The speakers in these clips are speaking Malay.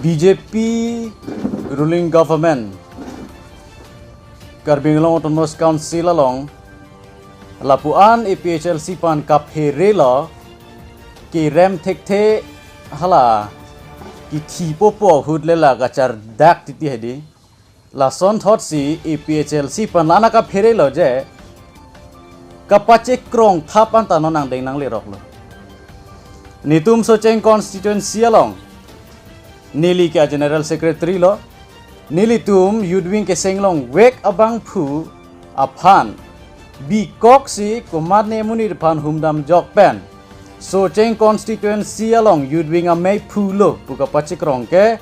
BJP ruling government Karbinglong Autonomous Council along lapuan APHLC pan kapherela ki rem thekte hala ki thipopo hudlela gachar dak titi hedi la son thot si APHLC pan lana kapherela je kapache krong thapan tanon nang deng nang le rok lo nitum socheng constituency along Nili ka General Secretary lo Nili tum Yudwing ke senglong wek abang phu aphan bi kok si kumad ne munir phan humdam jok pen so cheng constituency along Yudwing amei phu lo puka pachikrong ke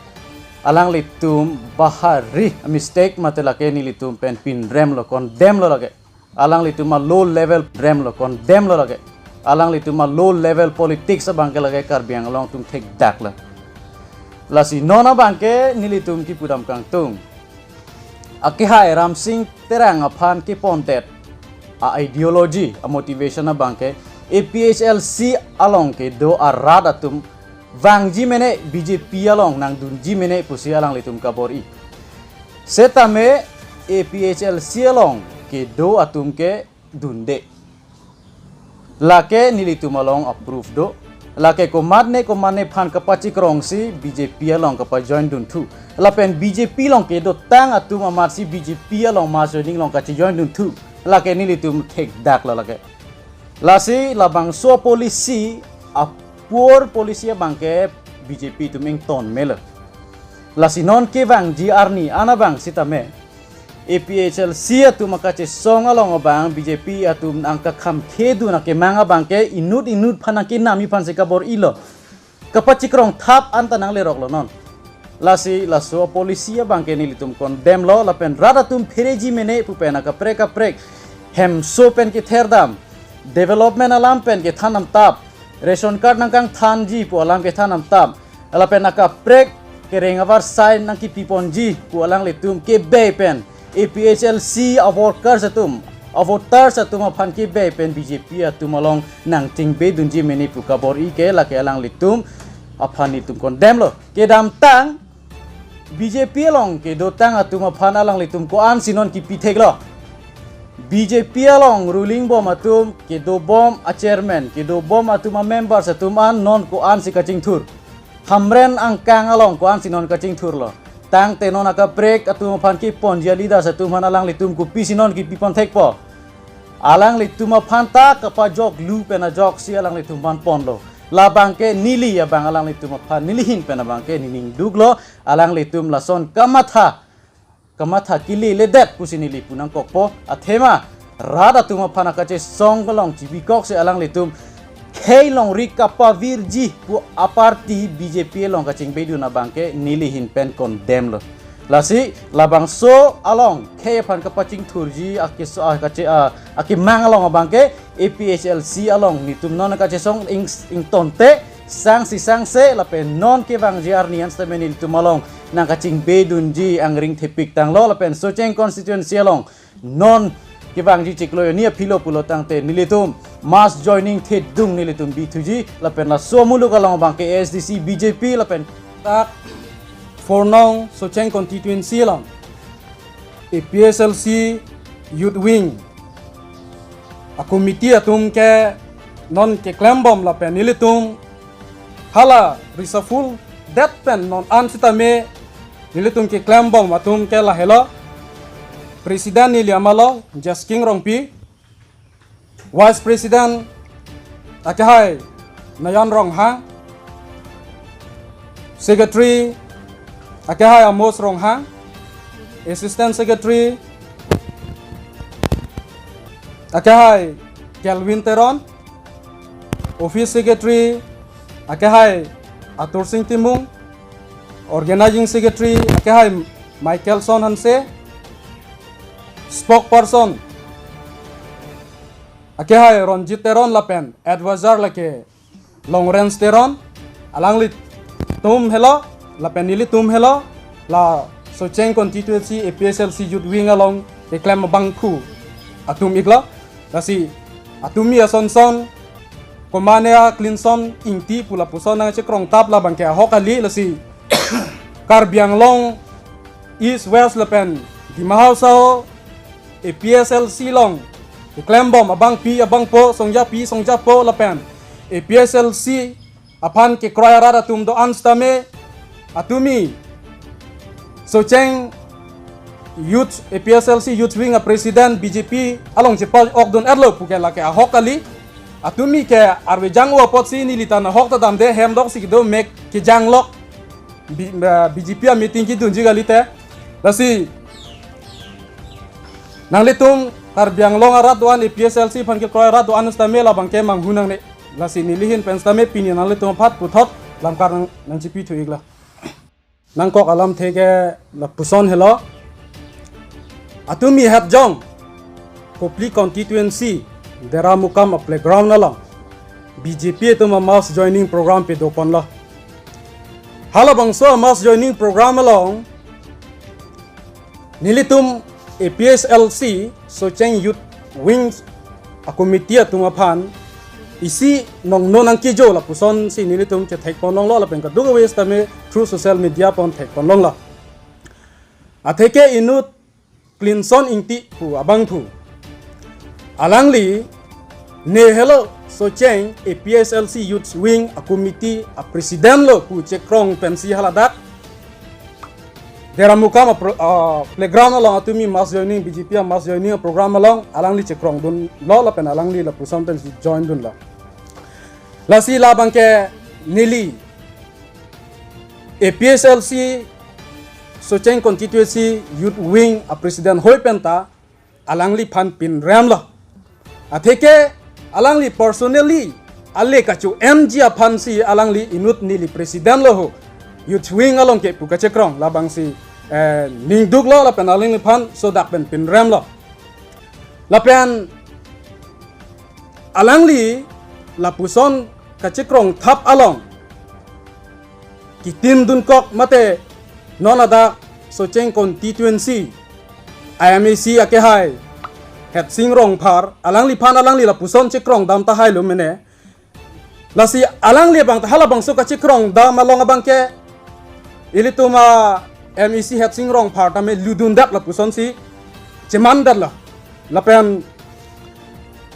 alang litum bahari mistake matela ke nili tum pen pin rem lo condemn lo lage alang litum a low level rem lo condemn lo lage alang litum a low level politics abang ke lage karbiang long tum thek dak la lasi nona bangke nilitum ki pudam kang tung akihai ram sing terang aphan ki pontet a ideology a motivation a bangke APHLC along ke do arada tum wangji mene BJP along nang dunji mene pusi alang litum kabori setame APHLC along ke do atum ke dunde lake nilitum along approve do lake komadne phan kapachi krong si BJP along kapa join dun thu lapen BJP long ke do tang atum amat si BJP along ma joining long kachi join dun thu lake nili tum thek dak la lake lasi labang so polisi a poor polisi bangke BJP tuming ton mele lasi non ke bang GR ni ana bang sitame APHLC atum makache song along abang BJP atum angka kham khedu na ke manga bangke inut phanaki nami phan se kabor ilo kapachikrong thap anta nang le rok lo non lasi laso polisi bangke ni litum condemn lo lapen rada tum phereji mene pupena ka prek hem so pen ke therdam development alam pen ke thanam tap ration card nangkang thanji pu alam ke thanam tap lapen naka prek ke rengavar sign nang ki piponji pu alang litum ke be pen APHLC workers atum voters atum aphan ki be pen BJP atum along nang ting be dunji meni pukabor I ke la ke alang litum aphan litum condemn lo ke dam tang BJP along ke do tang atum aphan alang litum ko an sinon ki pithek lo BJP along ruling bom atum ke do bom a chairman ke do bom atum a members atum an non ko an si kaching thur hamren angkang along ko an sinon kaching thur lo tang tenon aka break atum phan ki ponjia lida satum han alang litum ku pisinon ki pipon thekpo alang litum phan ta kapa jok lu pena jok si alang litum phan ponlo la bangke nili ya bang alang litum phan nilihin pena bangke nining duglo alang litum lason kamatha kili ledet pusinili punang kokpo athema rada tum phan akache song golong chibi kok se alang litum Kei long rikapa virji pu aparti BJP long kaching bedu na bangke nilihin pen condemn lo lasi labang so along kei pan kapaching thurji akis kache aki mang along bangke APHLC along nitum non kache song ing tonte sang se lape non ke bang jiar nian stamenil tumalong nang kaching bedunji ang ring thepik tang lo lapen so cheng constituency along non kibang ji chiklo ni philo pulo tangte nilitum mass joining the dung nilitum B2G lapen la somulu kalong bangke ASDC BJP lapen tak fornong socheng constituency lang APHLC youth wing a committee atum ke non ke klambom lapen nilitum hala risaful that pen non ansitame nilitum ke klambom atum ke la helo Presiden Nili Amalo Jasking Rongpi Vice President Akihai Nayan Rongha Secretary Akihai Amos Rongha Assistant Secretary Akihai Kelvin Teron Office Secretary Akihai Atur Singh Timung Organizing Secretary Akihai Michael Son Hanse Spokesperson Akihai Ronjit Teron lapen advisor lake long range Teron alang lit tum hello lapen nili tum hello la socheng constituency APHLC youth wing along reclaim bangku atum igla lasi atumi asonson komania clinson ingti pula puson nang cekrong tap la bangke hokali lasi Karbiang Long East West lapen di Mahasao PSLC long Klembom abang pi abang po songja po lapen PSLC apan ke kroya rada tum do anstame atumi Socheng Youth PSLC Youth Wing a President BJP along Jepal Okdon Erlo puke lake ahok kali atumi ke arwe jangwa pot si ni litana hok ta damde hemdok si do mek ke janglok BJP a meeting ki dunji galite lasi nang litung Karbiang Long arat doan PSLC pan ke kroya rat doan stame la bangke manghunang ne lasi nilihin pen stame pini nang litung phat puthot lamkar nang jipi thu igla nang kok alam thege la puson helo atumi hat jong Kopli constituency dera mukam a playground na lang BJP to mass joining program pe dopan la hala bangso mass joining program along nilitum PSLC Socheng Youth Wings a committee tumapan isi nong nonang kijo la puson si nilitum che thek ponlong lo la pen ka duga wes tame through social media pon thek ponlong la atheke inut Clinson ingti pu abang thu alangli ne hello Socheng PSLC Youth Wing a committee a president lo pu chekrong pensi haladak dera mukam playground along atumi mass joining BJP mass joining program along alangli chekrong dun lo la pen alangli la puson pensi join dun la lasi la bangke nili PSLC Socheng constituency Youth Wing a President Hoi Penta alangli pan pin ram la atheke alangli personally alle kachu MG apan si alangli inut nili president lo ho Youth Wing along ke puka chekrong labang si ningduk lo la pen alangli pan so dak pen pin ram lo la pen alangli la puson ka chekrong thap along kitim dun kok mate non ada Socheng constituency IMAC ake hai het singrong par alangli pan alangli la puson chekrong dam ta hai lo mene lasi alangli bang ta hala bang so ka chekrong dam along abang ke ilituma MEC het singrong par ta me ludun dak la puson si chemandar la pen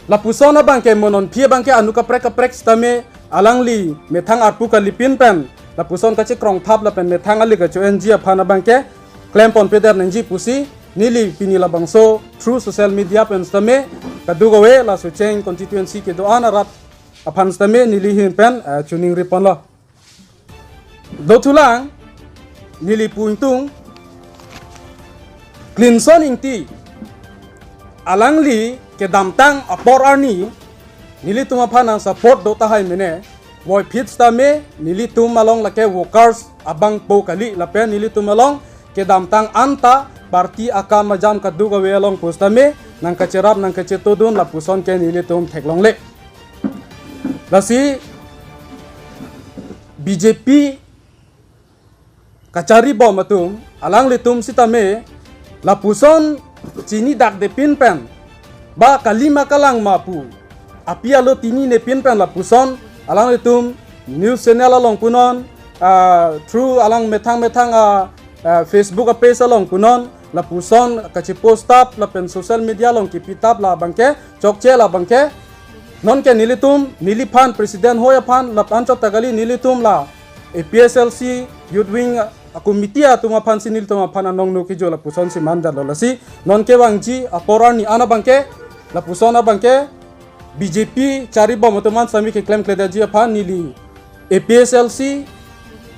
la puson abang ke monon pie bang ke anuka prek stame alangli methang arpu ka lipin pen la puson ka chekrong thap la pen methang ali ka chu NG phana bang ke claim pon peder nangji pusi nili pini la bangso through social media pen stame kadugo we la Socheng constituency ke doan arat aphan stame nili hin pen tuning ripon la do tulang nili puintung Clinson ingti alangli ke damtang apor arni nili tuma phanang support do ta hai mene boy pit stame nili tum along la ke workers abang po kali la pen nili tum along ke damtang anta parti akam majam kadu ga welong postame nang kacerap nang kacetodun la puson ke nili tum theklong le lasi BJP kacari bom atum alang litum sitame la puson chini dak de pin pen ba kalima kalang mapu apia lo tini ne pin pen la puson alang litum news channel along punon through alang methang Facebook page along punon la puson kachi post up la pen social media long kipitap la bangke chokche la bangke non ke nilitum nilipan president hoya pan la pancho tagali nilitum la PSLC Youth Wing committee atuma pan sinil tuma pan anong no kijo la puson si mandar la si non ke wangji aporani ana bangke la pusona bangke BJP cari bom teman sami ke claim kledaji pan nili PSLC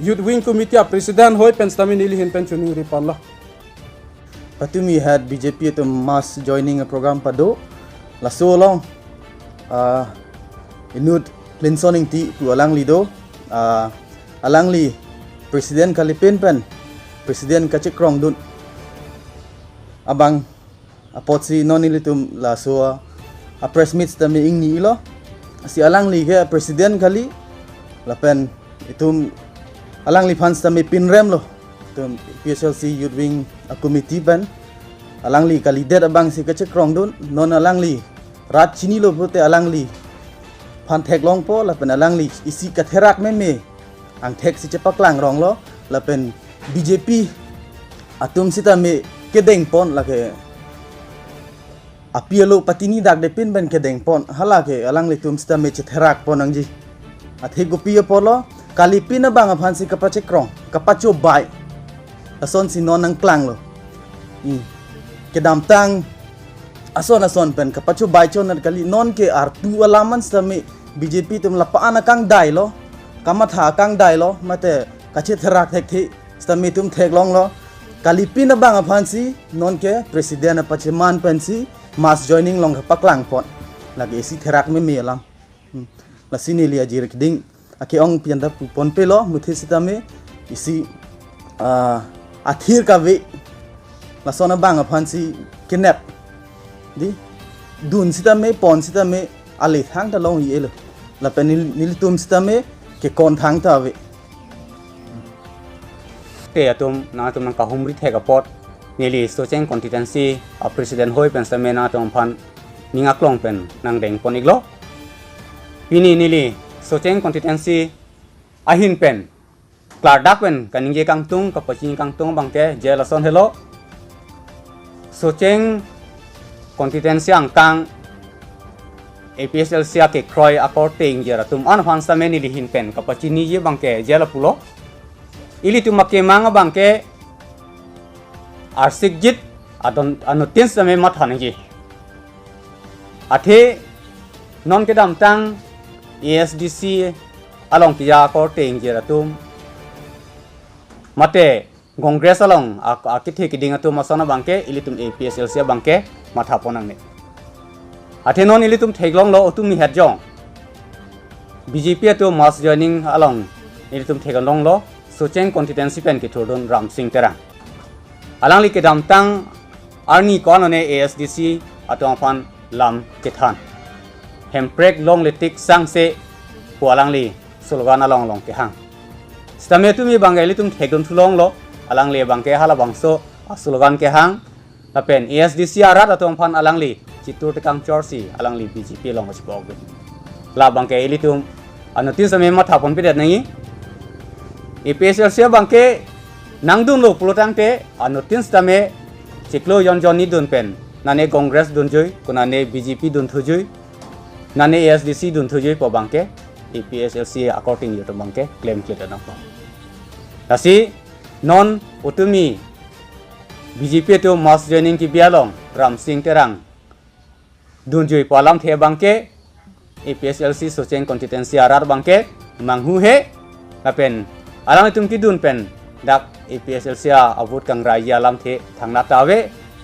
Youth Wing Committee President Hoi pen stami nili hin pen chuning ripan la patumi had BJP to mass joining a program pado la so long inut Clinson ingti pu alangli do alangli presiden kalipin pen presiden kacekrong dun abang apot si nonilitum la so a press meet stami ingni lo si alangli ke presiden kali la pen itum alangli fans tami pinrem lo tum PSLC Youth Wing a committee ban alangli kali det abang si kacekrong dun non alangli rat chini lo bote alangli pan thek long po la pen alangli isi katherak me ang thek si cepak lang rong lo la pen BJP atum sita me kedeng pon lake apialo patini dak depin ben kedeng pon halake alang litum sita me chetherak pon angji athe gopia polo kalipina bang aphansi kapache krong kapacho bai ason si nonang klang lo kedam tang ason pen kapacho bai chon kali non ke artu alaman sita me BJP tum lapaan akang dai lo kamatha akang dai lo mate kache therak thek thi stami tum thek long lo kalipina bang aphansi non ke presiden apacheman pensi mass joining long paklang pon lagi isi therak me alam la sini lia jirik ding ake ong pianda pon pe lo muthi sitame isi athir ka ve la sona bang aphansi kinep di dun sitame pon sitame ale thang ta long yelo la penil nilitum sitame ke kon thang ta ve te atum na tum nang kahumri thega pot nili socheng constituency a president hoi pen same na tum phan ninga klong pen nang deng pon iglo pini nili socheng constituency ahin pen klardak pen kaninge kangtung kapachin kangtung bangke jela son hello socheng constituency angkang APSLC ke kroi according jera tum an phan same nili hin pen kapachini je bangke jela pulo ili tu make manga bangke arsik jit adon anutin same mathani ji athe non ke dam tang ASDC along kiya ko teng jera tum mate congress along akithe kiding atum masana bangke ili tum APSLC bangke matha ponang ne athe non ili tum theglong lo tum ni het jong BJP to mass joining along ili tum thegalong lo socheng constituency pen ki thodon ram singh terang alang li ke dam tang arni konone ASDC atong phan lam ke than hemprek long letik sang se ko alang li slogan along long ke hang stame tumi bangali tum thekdon thulong lo alang li bangke hala bangso slogan ke hang lapen ASDC arat atong phan alang li chitur tekang chorsi alang li BJP long spok la bangke ili tum anutin same ma thapon pe det nai APSLC bangke nangdun lo pulotang te anutin stame chiklo yon ni dun pen nane congress dun joy kunane BJP dun thujoy nane ASDC dun thujoy po bangke APSLC according to bangke claim kita nang po tasi non utumi BJP to mass joining ki bialong ram singh terang dun joy po alam the bangke APSLC socheng constituency arar bangke manghu he lapen alang itum ki dun pen dak APSLC avut kang raya lam the thangna tawe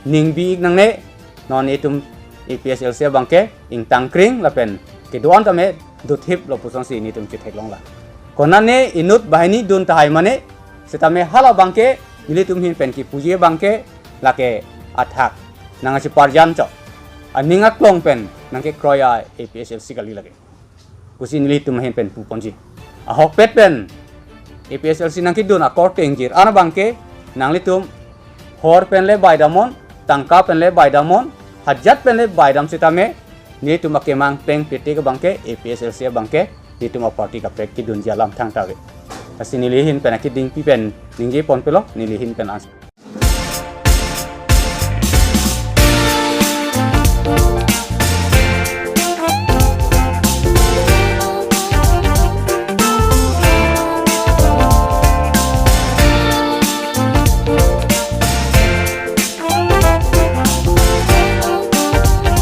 ningbi nang ne non itum APSLC bangke ing tangkring lapen ke doan tame duthip lo pusong si ni tum chithek long la konane inut bahini dun tahai mane setame hala bangke mili tum hin pen ki puje bangke lake athak nanga si parjan cho aninga klong pen nangke kroya APSLC kali lage kusin mili tum hin pen pu ponji ahok pet pen APSLC nangki dun akor tengjir ana bangke nangli tum hor penle baidamon tangka penle baidamon hajat penle baidam sitame ni tum akemang peng piti ke bangke APSLC bangke ni tum party ka prek ki dun jalam thang tawe asinilihin penakit ding pipen ninggi pon pelo nilihin pen as